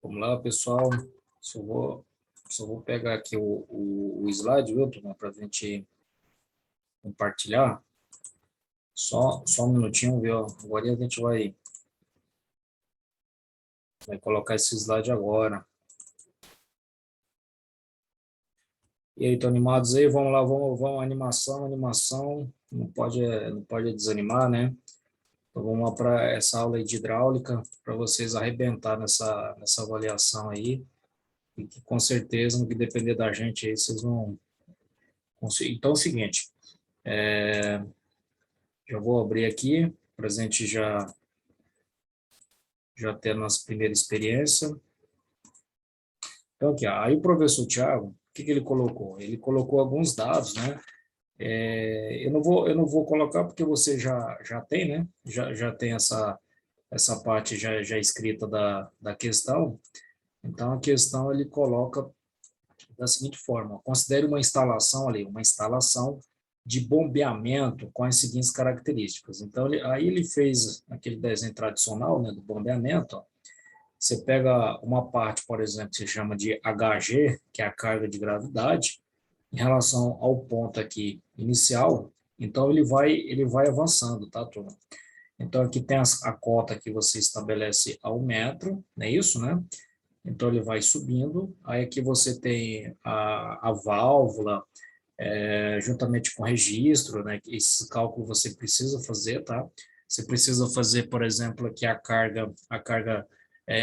Vamos lá, pessoal. Só vou, só vou pegar aqui o slide, viu, turma, para a gente compartilhar. Só um minutinho, viu? Agora a gente vai colocar esse slide agora. E aí, estão animados aí? Vamos lá, vamos, animação. Não pode desanimar, né? Então, vamos lá para essa aula aí de hidráulica, para vocês arrebentar nessa avaliação aí. E que, com certeza, no que depender da gente aí, vocês vão conseguir. Então, é o seguinte. Já vou abrir aqui, para a gente já ter a nossa primeira experiência. Então, aqui, ó, aí o professor Tiago, o que ele colocou? Ele colocou alguns dados, né? Eu não vou colocar porque você já tem, né? Já tem essa parte já escrita da questão. Então, a questão ele coloca da seguinte forma: considere uma instalação ali, uma instalação de bombeamento com as seguintes características. Então, aí ele fez aquele desenho tradicional, né, do bombeamento. Ó. Você pega uma parte, por exemplo, que se chama de HG, que é a carga de gravidade, em relação ao ponto aqui inicial. Então, ele vai avançando, tá, turma? Então, aqui tem a cota que você estabelece ao metro, não é isso, né? Então, ele vai subindo. Aí, aqui você tem a válvula, juntamente com o registro, né? Esse cálculo você precisa fazer, tá? Você precisa fazer, por exemplo, aqui a carga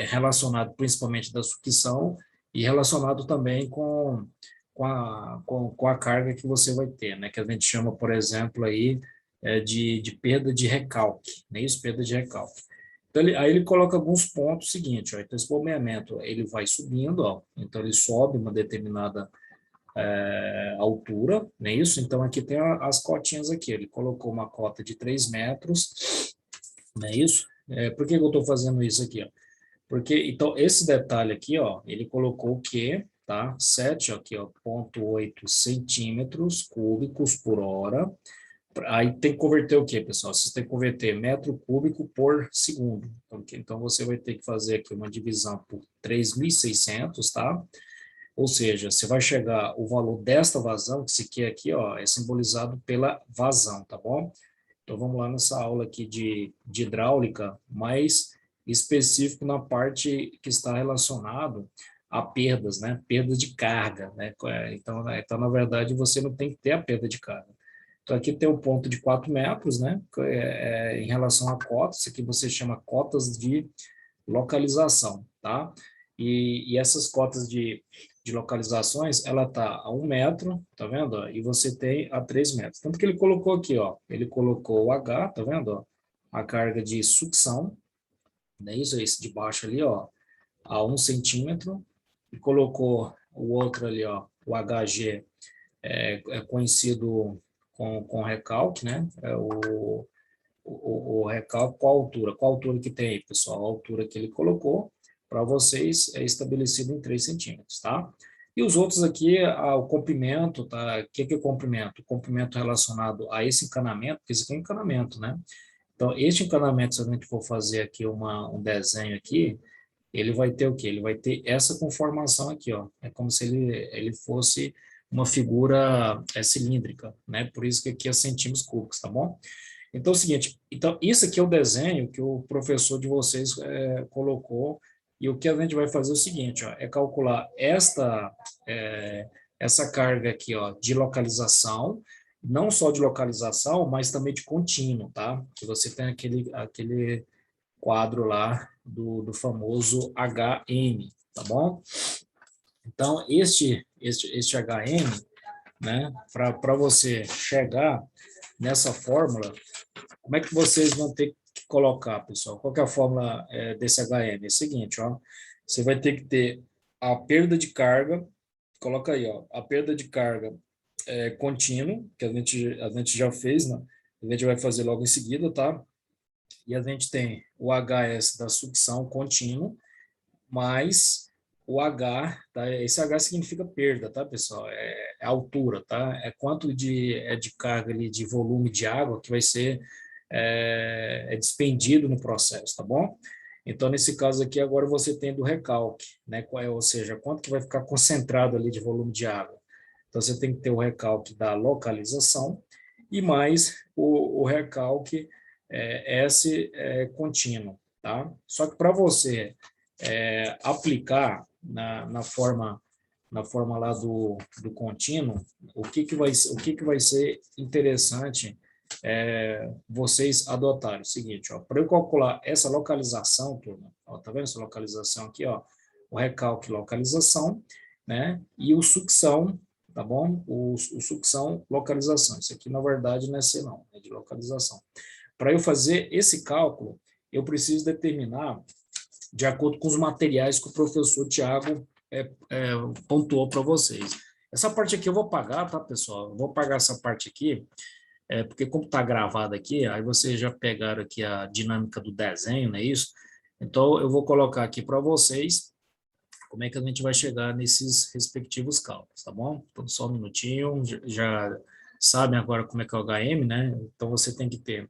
relacionada principalmente da sucção e relacionado também com a carga que você vai ter, né? Que a gente chama, por exemplo, aí de perda de recalque, né? Isso, perda de recalque. Então, aí ele coloca alguns pontos seguintes, ó. Então, esse bombeamento, ele vai subindo, ó. Então, ele sobe uma determinada altura, não é isso? Então, aqui tem as cotinhas aqui. Ele colocou uma cota de 3 metros, não é isso? Por que eu estou fazendo isso aqui? Ó? Porque, então, esse detalhe aqui, ó, ele colocou o quê? Tá? 7, aqui, ó, 0,8 centímetros cúbicos por hora. Aí tem que converter o quê, pessoal? Você tem que converter metro cúbico por segundo. Então, você vai ter que fazer aqui uma divisão por 3.600, tá? Ou seja, você vai chegar, o valor desta vazão, que esse aqui, ó, é simbolizado pela vazão, tá bom? Então, vamos lá nessa aula aqui de hidráulica, mais específico na parte que está relacionado a perdas, né? Perdas de carga, né? Então, na verdade, você não tem que ter a perda de carga. Então, aqui tem um ponto de 4 metros, né? Em relação a cotas, isso aqui você chama cotas de localização, tá? E essas cotas de localizações, ela tá a 1 metro, tá vendo? E você tem a 3 metros. Tanto que ele colocou aqui, ó, ele colocou o H, tá vendo? Ó, a carga de sucção, né? Isso, esse de baixo ali, ó, a 1 centímetro, e colocou o outro ali, ó, o HG, é conhecido com recalque, né? O recalque, qual altura que tem aí, pessoal? A altura que ele colocou para vocês é estabelecido em 3 centímetros, tá? E os outros aqui, o comprimento, tá? O que é o comprimento? O comprimento relacionado a esse encanamento, porque esse aqui é um encanamento, né? Então, este encanamento, se a gente for fazer aqui um desenho aqui, ele vai ter o quê? Ele vai ter essa conformação aqui, ó. É como se ele fosse uma figura cilíndrica, né? Por isso que aqui é centímetros cúbicos, tá bom? Então, é o seguinte, então, isso aqui é o desenho que o professor de vocês colocou, e o que a gente vai fazer é o seguinte, ó, é calcular é, essa carga aqui, ó, de localização, não só de localização, mas também de contínuo, tá? Que você tem aquele quadro lá do famoso HM, tá bom? Então, este HM, né, para você chegar nessa fórmula, como é que vocês vão ter que colocar, pessoal? Qual que é a fórmula desse HM? É o seguinte, ó, você vai ter que ter a perda de carga, coloca aí, ó, a perda de carga contínua, que a gente já fez, né? A gente vai fazer logo em seguida, tá? E a gente tem o HS da sucção contínuo, mais o H, tá? Esse H significa perda, tá, pessoal? É altura, tá? É quanto de carga ali, de volume de água que vai ser despendido no processo, tá bom? Então, nesse caso aqui, agora você tem do recalque, né? Ou seja, quanto que vai ficar concentrado ali de volume de água. Então, você tem que ter o recalque da localização e mais o recalque S contínuo, tá? Só que para você aplicar na forma lá do contínuo, o que vai ser interessante vocês adotarem? O seguinte, ó, para eu calcular essa localização, turma, ó, tá vendo essa localização aqui, ó? O recalque localização, né? E o sucção, tá bom? O sucção localização. Isso aqui, na verdade, não é C, não, é de localização. Para eu fazer esse cálculo, eu preciso determinar de acordo com os materiais que o professor Tiago pontuou para vocês. Essa parte aqui eu vou pagar, tá, pessoal? Eu vou pagar essa parte aqui, porque como está gravado aqui, aí vocês já pegaram aqui a dinâmica do desenho, não é isso? Então, eu vou colocar aqui para vocês como é que a gente vai chegar nesses respectivos cálculos, tá bom? Então, só um minutinho, já sabem agora como é que é o HM, né? Então, você tem que ter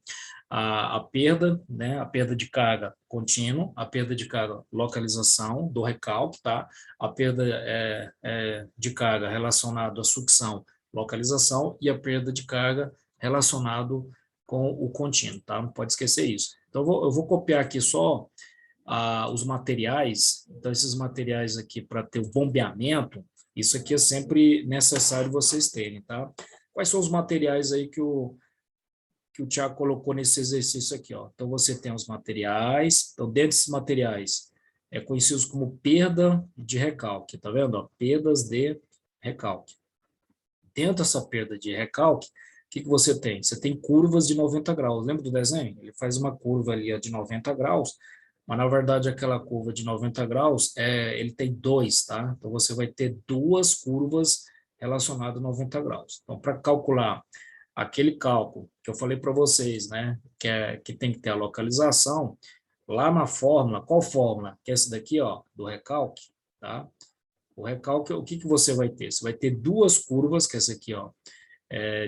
a perda, né? A perda de carga contínua, a perda de carga localização do recalque, tá? A perda de carga relacionada à sucção, localização, e a perda de carga relacionado com o contínuo, tá? Não pode esquecer isso. Então, eu vou copiar aqui só os materiais. Então, esses materiais aqui para ter o bombeamento, isso aqui é sempre necessário vocês terem, tá? Quais são os materiais aí que o Tiago colocou nesse exercício aqui, ó? Então, você tem os materiais, então, dentro desses materiais, conhecidos como perda de recalque, tá vendo? Ó, perdas de recalque. Dentro dessa perda de recalque, o que você tem? Você tem curvas de 90 graus. Lembra do desenho? Ele faz uma curva ali de 90 graus, mas na verdade aquela curva de 90 graus, ele tem dois, tá? Então você vai ter duas curvas relacionadas a 90 graus. Então, para calcular aquele cálculo que eu falei para vocês, né, que tem que ter a localização, lá na fórmula, qual fórmula? Que é essa daqui, ó, do recalque, tá? O recalque, o que você vai ter? Você vai ter duas curvas, que é essa aqui, ó,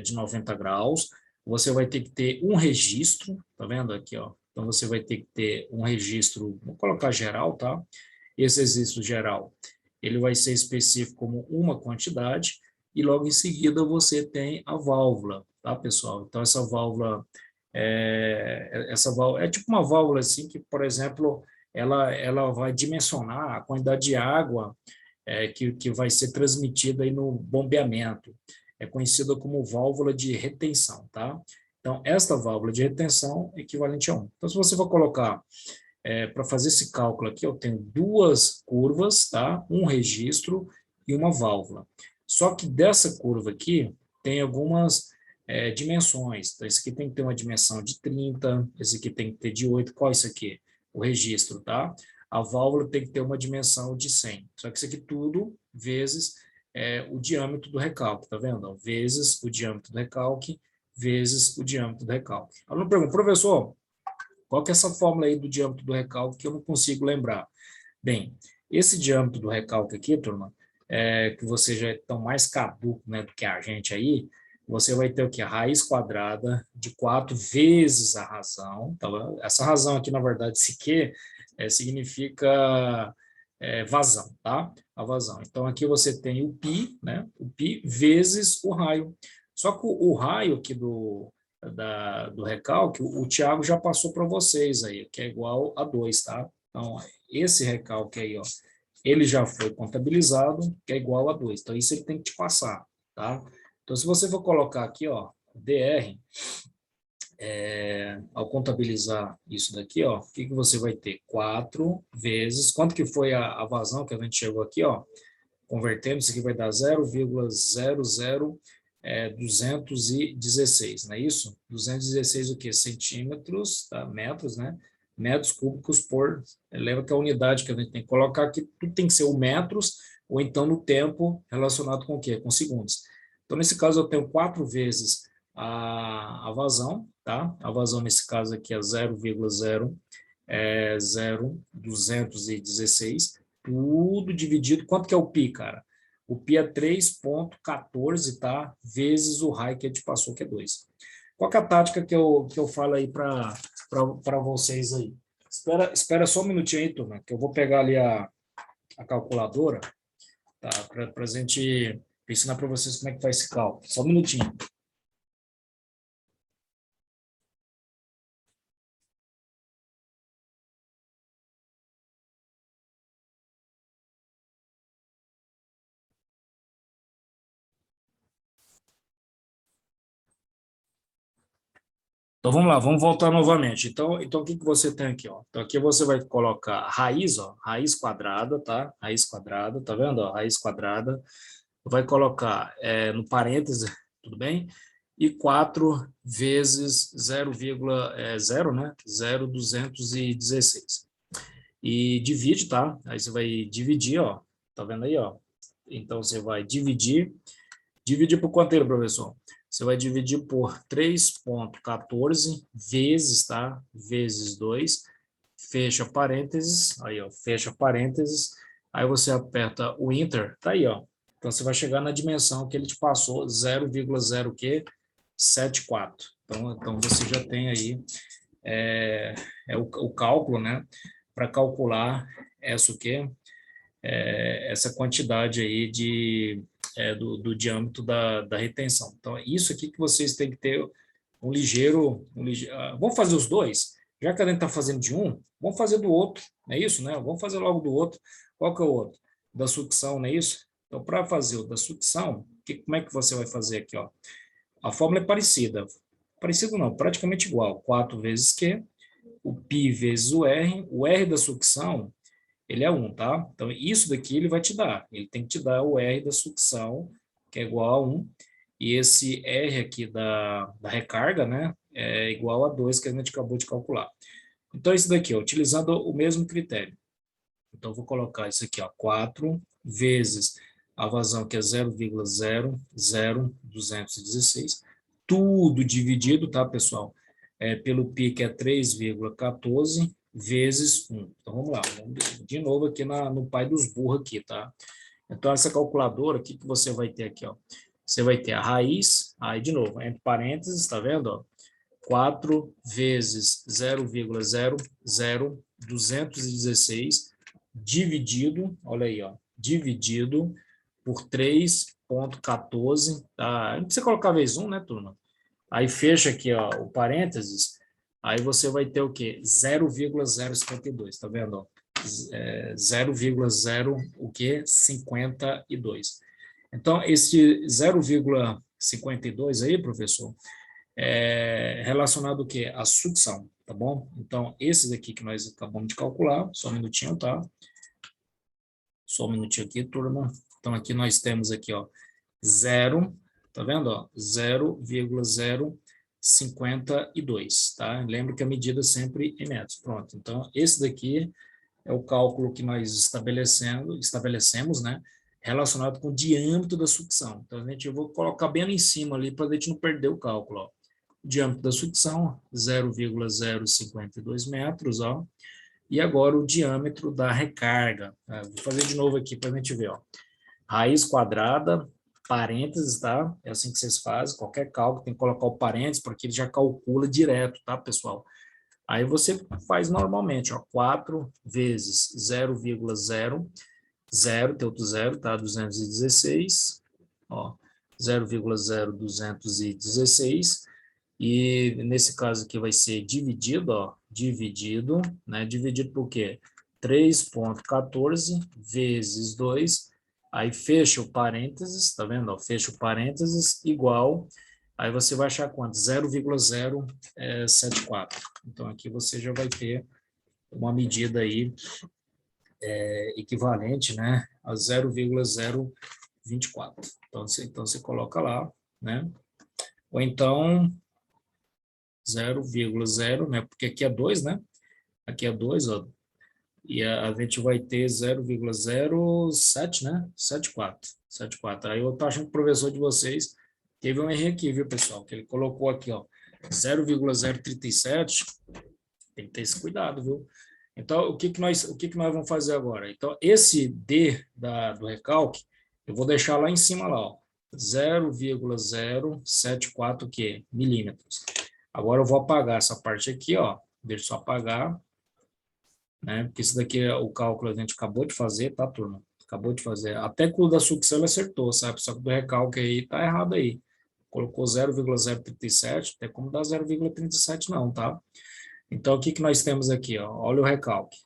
de 90 graus. Você vai ter que ter um registro, tá vendo aqui, ó? Então, você vai ter que ter um registro, vou colocar geral, tá? Esse registro geral, ele vai ser específico como uma quantidade, e logo em seguida você tem a válvula, tá, pessoal? Então, essa válvula é tipo uma válvula assim que, por exemplo, ela vai dimensionar a quantidade de água que vai ser transmitida aí no bombeamento. É conhecida como válvula de retenção, tá? Então, esta válvula de retenção é equivalente a 1. Então, se você for colocar, para fazer esse cálculo aqui, eu tenho duas curvas, tá? Um registro e uma válvula. Só que dessa curva aqui, tem algumas dimensões. Então, esse aqui tem que ter uma dimensão de 30, esse aqui tem que ter de 8. Qual é isso aqui? O registro, tá? A válvula tem que ter uma dimensão de 100. Só que isso aqui tudo vezes o diâmetro do recalque, tá vendo? Vezes o diâmetro do recalque, vezes o diâmetro do recalque. O aluno pergunta, professor, qual que é essa fórmula aí do diâmetro do recalque que eu não consigo lembrar? Bem, esse diâmetro do recalque aqui, turma, que você já é tão mais caduco, né, do que a gente aí, você vai ter o que? A raiz quadrada de 4 vezes a razão. Então, essa razão aqui, na verdade, esse Q significa vazão, tá? A vazão. Então, aqui você tem o π, né? O π vezes o raio. Só que o raio aqui do recalque, o Thiago já passou para vocês aí, que é igual a 2, tá? Então, esse recalque aí, ó, ele já foi contabilizado, que é igual a 2. Então, isso ele tem que te passar, tá? Então, se você for colocar aqui, ó, dr, ao contabilizar isso daqui, ó, o que você vai ter? 4 vezes, quanto que foi a vazão que a gente chegou aqui, ó, convertendo, isso aqui vai dar 0,00216, não é isso? 216 o quê? Centímetros, tá? Metros, né? Metros cúbicos por, lembra que a unidade que a gente tem que colocar aqui, tudo tem que ser o metros, ou então no tempo relacionado com o quê? Com segundos. Então, nesse caso, eu tenho 4 vezes a vazão, tá? A vazão, nesse caso aqui, é 0,00216, tudo dividido. Quanto que é o π, cara? O π é 3,14, tá? Vezes o raio que a gente passou, que é 2. Qual que é a tática que eu falo aí para vocês aí? Espera só um minutinho aí, turma, que eu vou pegar ali a calculadora, tá? Para a gente ensinar para vocês como é que faz esse cálculo. Só um minutinho. Então vamos lá, vamos voltar novamente. Então o que que você tem aqui, ó? Então aqui você vai colocar raiz, ó, raiz quadrada, tá? Raiz quadrada, tá vendo? Ó, raiz quadrada. Vai colocar no parênteses, tudo bem? E 4 vezes 0,0, né? 0,216. E divide, tá? Aí você vai dividir, ó. Tá vendo aí, ó? Então você vai dividir. Dividir por quanto, professor? Você vai dividir por 3,14 vezes, tá? Vezes 2, fecha parênteses, aí, ó, fecha parênteses, aí você aperta o Enter, tá aí, ó. Então, você vai chegar na dimensão que ele te passou, 0,0 que 74. Então, você já tem aí o cálculo, né? Para calcular essa o quê? Essa quantidade aí do diâmetro da retenção. Então, é isso aqui que vocês têm que ter vamos fazer os dois? Já que a gente está fazendo de um, vamos fazer do outro, não é isso, né? Vamos fazer logo do outro. Qual que é o outro? Da sucção, não é isso? Então, para fazer o da sucção, como é que você vai fazer aqui, ó? A fórmula é parecida. Parecido não, praticamente igual. 4 vezes Q, o π vezes o R da sucção, ele é 1, tá? Então, isso daqui ele vai te dar. Ele tem que te dar o R da sucção, que é igual a 1, e esse R aqui da recarga, né, é igual a 2, que a gente acabou de calcular. Então, isso daqui, ó, utilizando o mesmo critério. Então, vou colocar isso aqui, ó, 4 vezes a vazão, que é 0,00216, tudo dividido, tá, pessoal? Pelo π, que é 3,14, vezes 1. Então, vamos lá, vamos de novo aqui no pai dos burros aqui, tá? Então, essa calculadora, o que que você vai ter aqui, ó? Você vai ter a raiz, aí de novo, entre parênteses, tá vendo, ó? 4 vezes 0,00216 dividido, olha aí, ó, dividido por 3,14, tá? Não precisa colocar vezes 1, né, turma? Aí fecha aqui, ó, o parênteses, aí você vai ter o quê? 0,052, tá vendo, ó? 0,0 o quê? 52. Então, esse 0,52 aí, professor, é relacionado o quê? A sucção, tá bom? Então, esses aqui que nós acabamos de calcular, só um minutinho, tá? Só um minutinho aqui, turma. Então, aqui nós temos aqui, ó, 0, tá vendo, ó? 0,052, tá? Lembra que a medida é sempre em metros. Pronto, então, esse daqui é o cálculo que nós estabelecemos, né? Relacionado com o diâmetro da sucção. Então, eu vou colocar bem ali em cima ali para a gente não perder o cálculo, ó. O diâmetro da sucção, 0,052 metros, ó. E agora o diâmetro da recarga. Tá? Vou fazer de novo aqui para a gente ver, ó. Raiz quadrada, parênteses, tá? É assim que vocês fazem. Qualquer cálculo tem que colocar o parênteses, porque ele já calcula direto, tá, pessoal? Aí você faz normalmente, ó, 4 vezes 0,00, tem outro zero, tá? 216, ó, 0,0216, e nesse caso aqui vai ser dividido, ó, dividido, né? Dividido por quê? 3,14 vezes 2, aí fecha o parênteses, tá vendo? Ó, fecha o parênteses, igual, aí você vai achar quanto? 0,074. Então, aqui você já vai ter uma medida aí equivalente, né, a 0,024. Então, você coloca lá, né? Ou então 0,0, né? Porque aqui é 2, né? Aqui é 2, ó. E a gente vai ter 0,07, né? 74. 74. Aí eu tô achando que o professor de vocês teve um erro aqui, viu, pessoal? Que ele colocou aqui, ó, 0,037. Tem que ter esse cuidado, viu? Então, o que que nós vamos fazer agora? Então, esse D do recalque, eu vou deixar lá em cima, lá, ó, 0,074 milímetros. Agora eu vou apagar essa parte aqui, ó, deixa eu só apagar. né? Porque isso daqui é o cálculo que a gente acabou de fazer, tá, turma? Acabou de fazer. Até com o da sucção ele acertou, sabe? Só que do recalque aí tá errado aí. Colocou 0,037, tem como dar 0,37 não, tá? Então, o que que nós temos aqui, ó? Olha o recalque.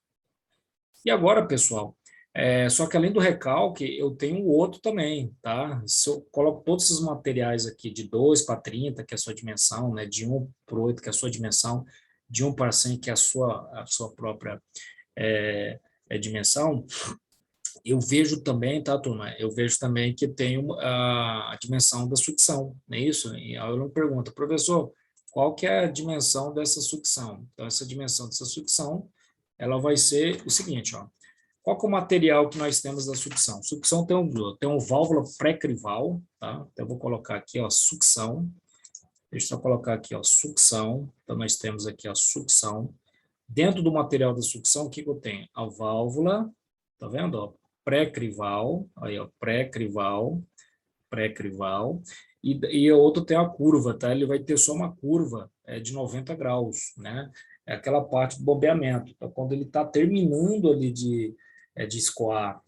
E agora, pessoal, só que além do recalque, eu tenho o outro também, tá? Se eu coloco todos esses materiais aqui de 2 para 30, que é a sua dimensão, né? De 1 para 8, que é a sua dimensão, de 1 para 100, que é a sua própria dimensão, eu vejo também, tá, turma? Eu vejo também que tem a dimensão da sucção, não é isso? E aí eu me pergunto, professor, qual que é a dimensão dessa sucção? Então, essa dimensão dessa sucção, ela vai ser o seguinte, ó. Qual que é o material que nós temos da sucção? Sucção tem um válvula pré-crival, tá? Então, eu vou colocar aqui, ó, sucção. Deixa eu só colocar aqui, ó, sucção. Então, nós temos aqui a sucção. Dentro do material da sucção, o que que eu tenho? A válvula, tá vendo, ó? Pré-crival, aí, ó, pré-crival, e o outro tem a curva, tá? Ele vai ter só uma curva de 90 graus, né? É aquela parte do bombeamento. Então, quando ele está terminando ali de escoar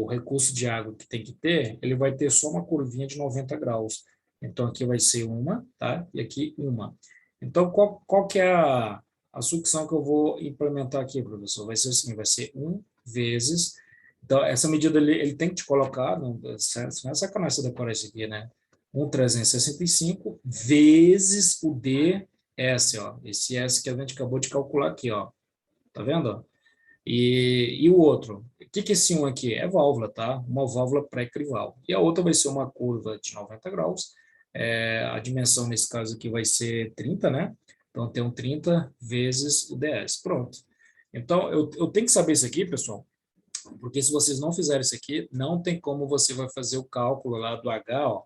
o recurso de água que tem que ter, ele vai ter só uma curvinha de 90 graus. Então, aqui vai ser uma, tá? E aqui uma. Então, qual que é a sucção que eu vou implementar aqui, professor? Vai ser assim, vai ser 1 vezes. Então, essa medida ele tem que te colocar, não é sacanagem você decorar isso aqui, né? 1,365 vezes o ds, ó. Esse S que a gente acabou de calcular aqui, ó. Tá vendo? E o outro? O que que é esse 1 aqui? É válvula, tá? Uma válvula pré-crival. E a outra vai ser uma curva de 90 graus. A dimensão, nesse caso aqui, vai ser 30, né? Então, tem um 30 vezes o ds. Pronto. Então, eu tenho que saber isso aqui, pessoal, porque se vocês não fizerem isso aqui, não tem como você vai fazer o cálculo lá do H, ó.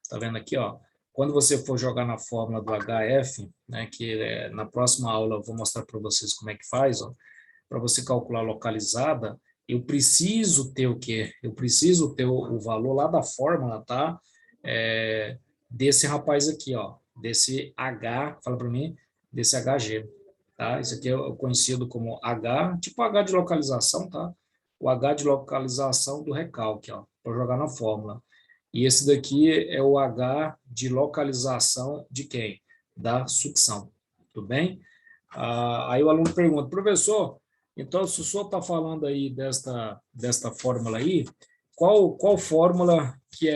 Tá vendo aqui, ó? Quando você for jogar na fórmula do HF, né, que na próxima aula eu vou mostrar para vocês como é que faz, ó. Para você calcular localizada, eu preciso ter o quê? Eu preciso ter o valor lá da fórmula, tá? Desse rapaz aqui, ó. Desse H, fala para mim, desse HG, tá? Isso aqui é conhecido como H, tipo H de localização, tá? O H de localização do recalque, ó, para jogar na fórmula. E esse daqui é o H de localização de quem? Da sucção, tudo bem? Aí o aluno pergunta, professor, então se o senhor está falando aí desta fórmula aí, qual fórmula que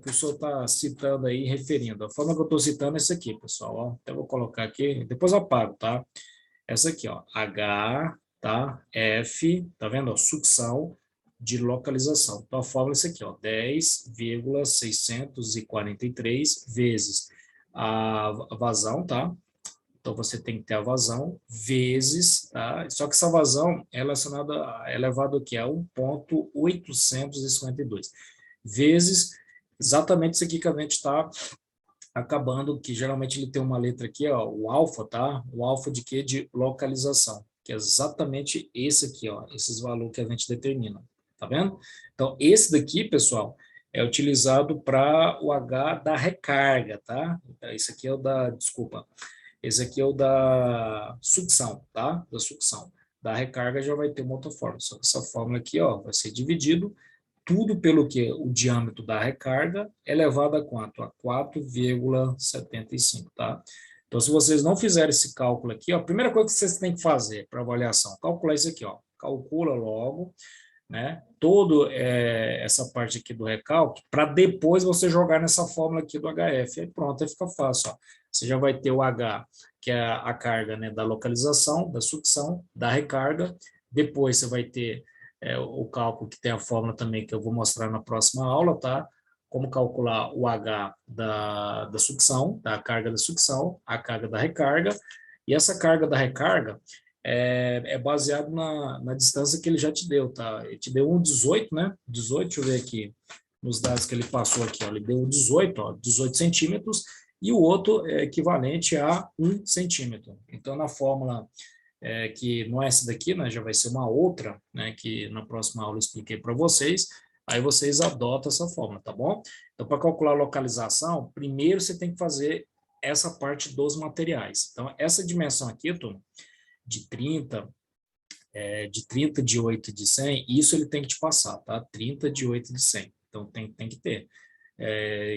que o senhor está citando aí, referindo? A fórmula que eu estou citando é essa aqui, pessoal, ó. Até vou colocar aqui, depois eu apago, tá? Essa aqui, ó, H, tá? F, tá vendo? Ó, sucção de localização. Então, a fórmula é essa aqui, ó, 10,643 vezes a vazão, tá? Então, você tem que ter a vazão vezes, tá? Só que essa vazão é relacionada, é elevado aqui a 1,852 vezes exatamente isso aqui que a gente está acabando, que geralmente ele tem uma letra aqui, ó, o alfa, tá? O alfa de quê? De localização, que é exatamente esse aqui, ó, esses valores que a gente determina, tá vendo? Então, esse daqui, pessoal, é utilizado para o H da recarga, tá? Esse aqui é o da, desculpa, esse aqui é o da sucção, tá? Da sucção. Da recarga já vai ter uma outra fórmula, só que essa fórmula aqui, ó, vai ser dividido tudo pelo que o diâmetro da recarga é elevado a quanto? A 4,75, tá? Então, se vocês não fizerem esse cálculo aqui, ó, a primeira coisa que vocês têm que fazer para avaliação, calcular isso aqui, ó. Calcula logo, né? Todo essa parte aqui do recalque, para depois você jogar nessa fórmula aqui do HF. Aí pronto, aí fica fácil, ó. Você já vai ter o H, que é a carga, né, da localização, da sucção, da recarga. Depois você vai ter o cálculo que tem a fórmula também, que eu vou mostrar na próxima aula, tá? Como calcular o H da sucção, da carga da sucção, a carga da recarga. E essa carga da recarga é baseado na distância que ele já te deu, tá? Ele te deu um 18, né? 18, deixa eu ver aqui, nos dados que ele passou aqui, ó. Ele deu 18, ó, 18 centímetros, e o outro é equivalente a 1 centímetro. Então, na fórmula que não é essa daqui, né, já vai ser uma outra, né, que na próxima aula eu expliquei para vocês, aí vocês adotam essa fórmula, tá bom? Então, para calcular a localização, primeiro você tem que fazer essa parte dos materiais. Então, essa dimensão aqui, turma, de 30 de 30, de 8 e de 100, isso ele tem que te passar, tá? 30, de 8 e de 100. Então, tem que ter.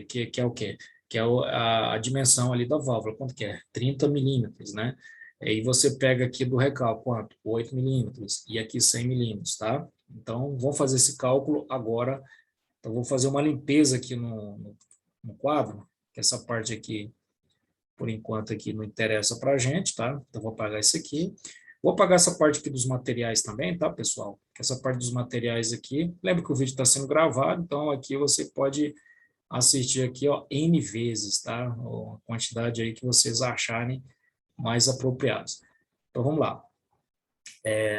Que é o quê? Que é a dimensão ali da válvula. Quanto que é? 30 milímetros, né? Aí você pega aqui do recálculo, quanto? 8 milímetros. E aqui 100 milímetros, tá? Então, vamos fazer esse cálculo agora. Então, vou fazer uma limpeza aqui no quadro, que essa parte aqui, por enquanto, aqui não interessa para a gente, tá? Então, vou apagar isso aqui. Vou apagar essa parte aqui dos materiais também, tá, pessoal? Essa parte dos materiais aqui, lembra que o vídeo está sendo gravado, então aqui você pode assistir aqui, ó, N vezes, tá? A quantidade aí que vocês acharem mais apropriados. Então, vamos lá.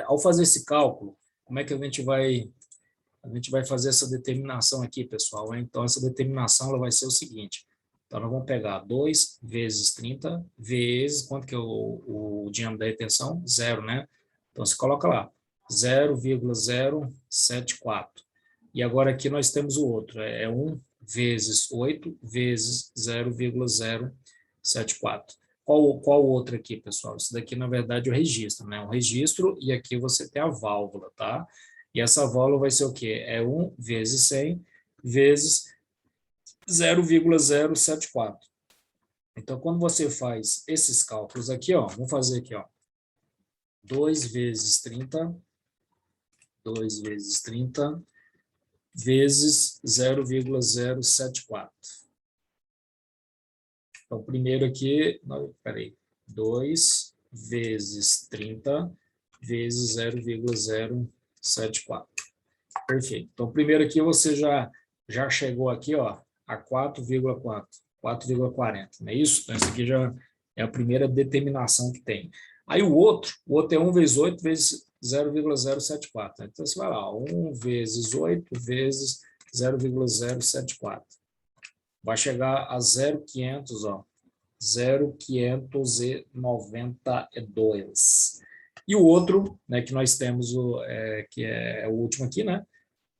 Ao fazer esse cálculo, como é que a gente vai fazer essa determinação aqui, pessoal? Então, essa determinação ela vai ser o seguinte. Então, nós vamos pegar 2 vezes 30 vezes, quanto que é o diâmetro da retenção? Zero, né? Então, você coloca lá, 0,074. E agora aqui nós temos o outro, 1 vezes 8 vezes 0,074. Qual o outro aqui, pessoal? Isso daqui, na verdade, é o registro, né? O registro, e aqui você tem a válvula, tá? E essa válvula vai ser o quê? 1 vezes 100 vezes 0,074. Então, quando você faz esses cálculos aqui, ó, vamos fazer aqui, ó, 2 vezes 30, 2 vezes 30, vezes 0,074. Então, primeiro aqui, não, peraí, 2 vezes 30 vezes 0,074. Perfeito. Então, primeiro aqui você já chegou aqui, ó, a 4,40, não é isso? Então, essa aqui já é a primeira determinação que tem. Aí o outro é 1 vezes 8 vezes 0,074. Então, você vai lá, 1 vezes 8 vezes 0,074. Vai chegar a 0,500, ó, 0,592. E o outro, né, que nós temos, que é o último aqui, né,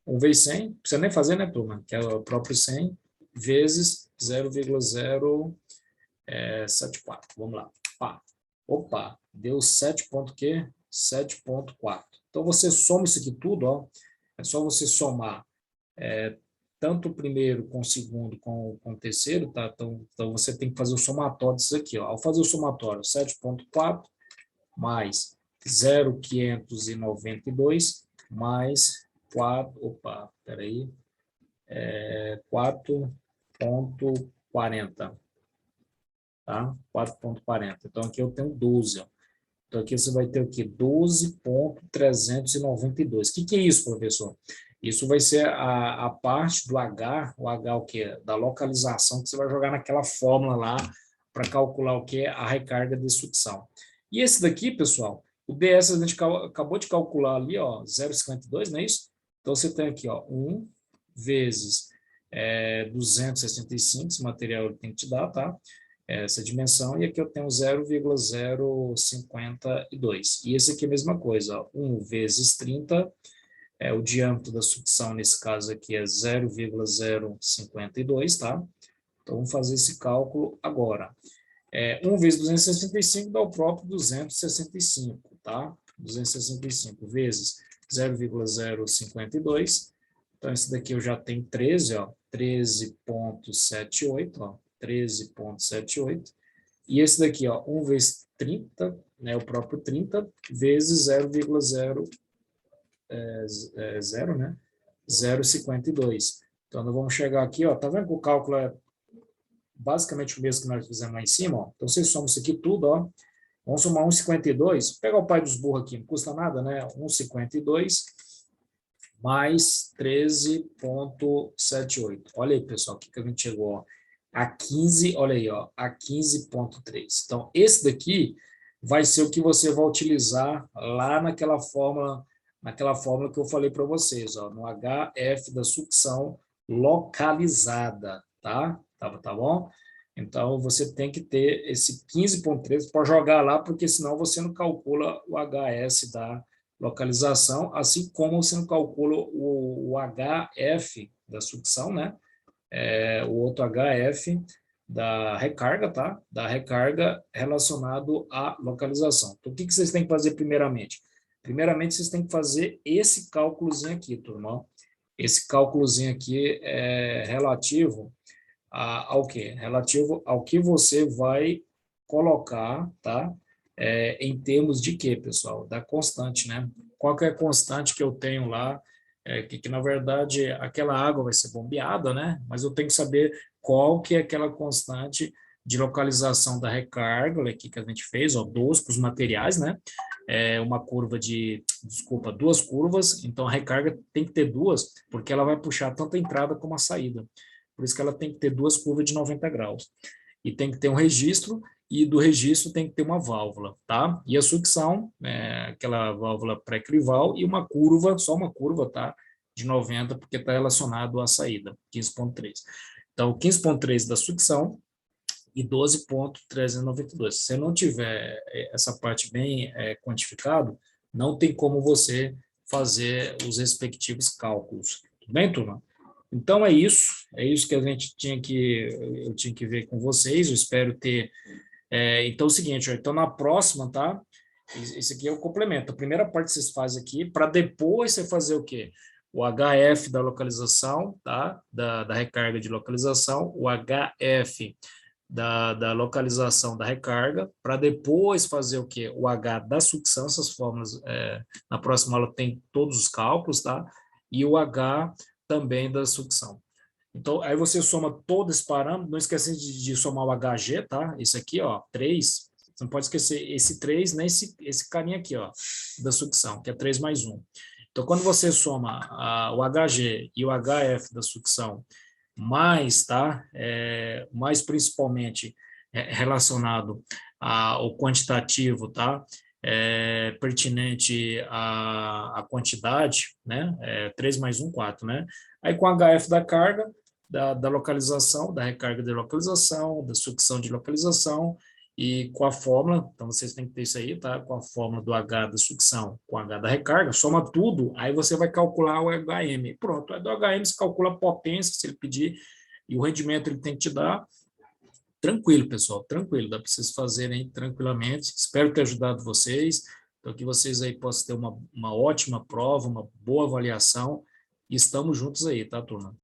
1 vezes 100, não precisa nem fazer, né, turma? Que é o próprio 100 vezes 0,074. Vamos lá. Pá. Opa, deu 7 ponto quê? 7,4. Então, você soma isso aqui tudo, ó. É só você somar tanto o primeiro com o segundo com o terceiro, tá? Então, você tem que fazer o somatório disso aqui, ó. Ao fazer o somatório, 7,4 mais 0,592 mais 4,40, tá? 4,40. Então, aqui eu tenho 12, ó. Então, aqui você vai ter o quê? 12,392. O que é isso, professor? Isso vai ser a parte do H, o H o quê? Da localização que você vai jogar naquela fórmula lá para calcular o quê? A recarga de sucção. E esse daqui, pessoal, o DS a gente acabou de calcular ali, ó, 0,52, não é isso? Então, você tem aqui, ó, 1 vezes 265, esse material tem que te dar, tá? Essa dimensão, e aqui eu tenho 0,052. E esse aqui é a mesma coisa, ó, 1 vezes 30, o diâmetro da sucção, nesse caso aqui, é 0,052, tá? Então, vamos fazer esse cálculo agora. 1 vezes 265 dá o próprio 265, tá? 265 vezes 0,052. Então, esse daqui eu já tenho 13, ó, 13,78, ó, 13,78. E esse daqui, ó, 1 vezes 30, né, o próprio 30, vezes 0,0, né, 0,52. Então, nós vamos chegar aqui, ó, tá vendo que o cálculo é basicamente o mesmo que nós fizemos lá em cima, ó. Então, vocês somam isso aqui tudo, ó. Vamos somar 1,52. Vou pegar o pai dos burros aqui, não custa nada, né? 1,52 mais 13,78. Olha aí, pessoal, o que a gente chegou, ó, a 15, olha aí, ó, a 15,3. Então, esse daqui vai ser o que você vai utilizar lá naquela fórmula que eu falei para vocês, ó, no HF da sucção localizada, tá? Tá bom? Então, você tem que ter esse 15,3 para jogar lá, porque senão você não calcula o HS da localização, assim como você não calcula o HF da sucção, né? O outro HF da recarga, tá? Da recarga relacionado à localização. Então, o que vocês têm que fazer primeiramente? Primeiramente, vocês têm que fazer esse cálculozinho aqui, turma. Esse cálculozinho aqui é relativo ao quê? Relativo ao que você vai colocar, tá? Em termos de quê, pessoal? Da constante, né? Qual que é a constante que eu tenho lá? Que na verdade aquela água vai ser bombeada, né? Mas eu tenho que saber qual que é aquela constante de localização da recarga, aqui que a gente fez, ó, 2 para os materiais, né? Uma curva desculpa, 2 curvas, então a recarga tem que ter 2, porque ela vai puxar tanto a entrada como a saída. Por isso que ela tem que ter 2 curvas de 90 graus. E tem que ter um registro, e do registro tem que ter uma válvula, tá? E a sucção, aquela válvula pré-crival, e uma curva, só uma curva, tá? De 90, porque está relacionado à saída, 15,3. Então, 15,3 da sucção e 12,392. Se você não tiver essa parte bem quantificado, não tem como você fazer os respectivos cálculos. Tudo bem, turma? Então é isso que eu tinha que ver com vocês. Eu espero ter. Então é o seguinte, ó, então na próxima, tá? Esse aqui é o complemento. A primeira parte vocês fazem aqui, para depois você fazer o quê? O HF da localização, tá? Da recarga de localização, o HF da localização da recarga, para depois fazer o quê? O H da sucção, essas fórmulas, na próxima aula tem todos os cálculos, tá? E o H também da sucção. Então, aí você soma todo esse parâmetro, não esquecendo de somar o HG, tá? Esse aqui, ó, 3, você não pode esquecer esse 3, nem esse carinha aqui, ó, da sucção, que é 3 mais 1. Então, quando você soma o HG e o HF da sucção, mais, tá? Mais principalmente relacionado ao quantitativo, tá? Pertinente à quantidade, né? 3 mais 1, 4, né? Aí com HF da carga, da localização, da recarga de localização, da sucção de localização, e com a fórmula, então vocês têm que ter isso aí, tá? Com a fórmula do H da sucção, com o H da recarga, soma tudo, aí você vai calcular o HM. Pronto, aí do HM você calcula a potência, se ele pedir, e o rendimento ele tem que te dar. Tranquilo, pessoal, tranquilo, dá para vocês fazerem tranquilamente. Espero ter ajudado vocês, então que vocês aí possam ter uma ótima prova, uma boa avaliação, e estamos juntos aí, tá, turma?